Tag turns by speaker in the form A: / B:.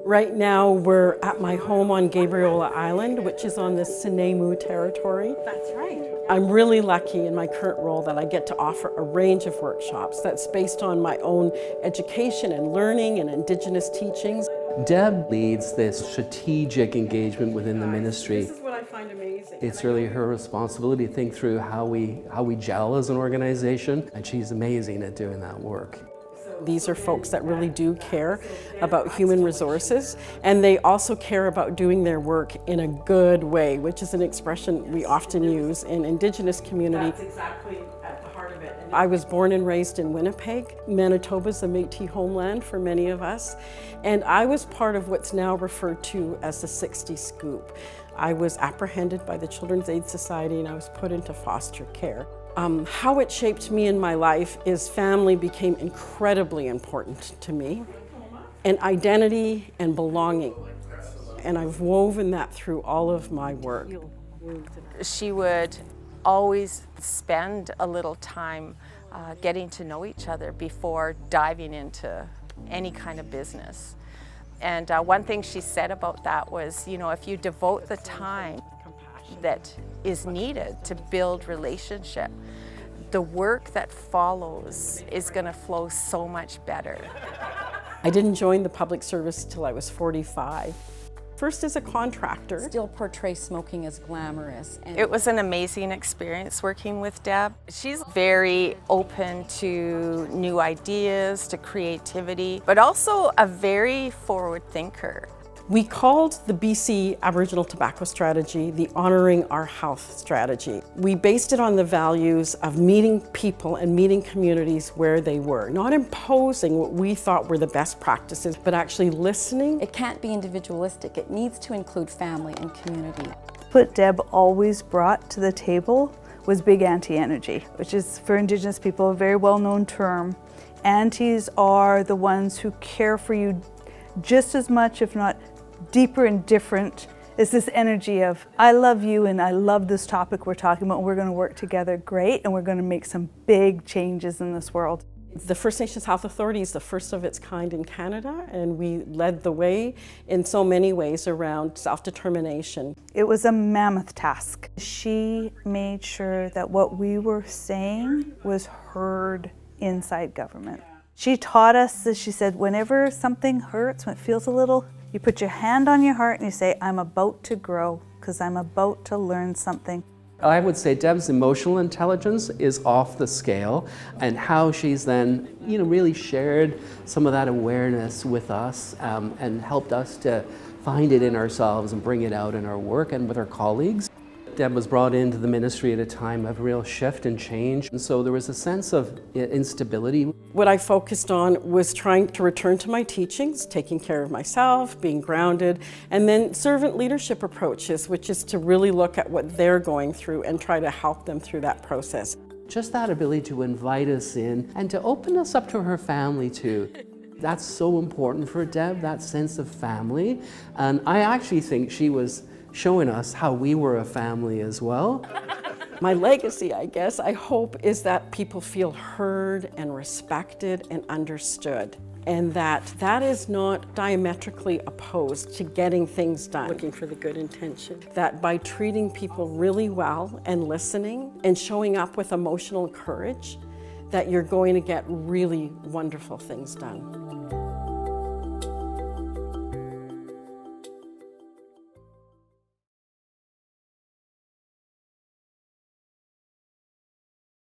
A: Right now we're at my home on Gabriola Island, which is on the Sinemu territory.
B: That's right.
A: I'm really lucky in my current role that I get to offer a range of workshops that's based on my own education and learning and Indigenous teachings.
C: Deb leads this strategic engagement within the ministry.
A: This is what I find amazing.
C: It's really her responsibility to think through how we gel as an organization, and she's amazing at doing that work.
A: These are folks that really do care about human resources, and they also care about doing their work in a good way, which is an expression we often use in Indigenous community. That's exactly at the heart of it. I was born and raised in Winnipeg. Manitoba's a Métis homeland for many of us, and I was part of what's now referred to as the 60 Scoop. I was apprehended by the Children's Aid Society and I was put into foster care. How it shaped me in my life is family became incredibly important to me, and identity and belonging. And I've woven that through all of my work.
B: She would always spend a little time getting to know each other before diving into any kind of business. And one thing she said about that was, you know, if you devote the time that is needed to build relationship, the work that follows is going to flow so much better.
A: I didn't join the public service till I was 45. First as a contractor.
D: Still portray smoking as glamorous.
B: It was an amazing experience working with Deb. She's very open to new ideas, to creativity, but also a very forward thinker.
A: We called the BC Aboriginal Tobacco Strategy the Honoring Our Health Strategy. We based it on the values of meeting people and meeting communities where they were, not imposing what we thought were the best practices, but actually listening.
D: It can't be individualistic. It needs to include family and community.
E: What Deb always brought to the table was big auntie energy, which is for Indigenous people a very well-known term. Aunties are the ones who care for you just as much, if not deeper and different, is this energy of, I love you and I love this topic we're talking about, and we're going to work together great, and we're going to make some big changes in this world.
A: The First Nations Health Authority is the first of its kind in Canada, and we led the way in so many ways around self-determination.
E: It was a mammoth task. She made sure that what we were saying was heard inside government. She taught us, as she said, whenever something hurts, when it feels a little, you put your hand on your heart and you say, I'm about to grow because I'm about to learn something.
C: I would say Deb's emotional intelligence is off the scale, and how she's then, really shared some of that awareness with us and helped us to find it in ourselves and bring it out in our work and with our colleagues. Deb was brought into the ministry at a time of real shift and change, and so there was a sense of instability.
A: What I focused on was trying to return to my teachings, taking care of myself, being grounded, and then servant leadership approaches, which is to really look at what they're going through and try to help them through that process.
C: Just that ability to invite us in and to open us up to her family too. That's so important for Deb, that sense of family, and I actually think she was showing us how we were a family as well.
A: My legacy, I guess, I hope, is that people feel heard and respected and understood, and that is not diametrically opposed to getting things done, looking for the good intention. That by treating people really well and listening and showing up with emotional courage, that you're going to get really wonderful things done.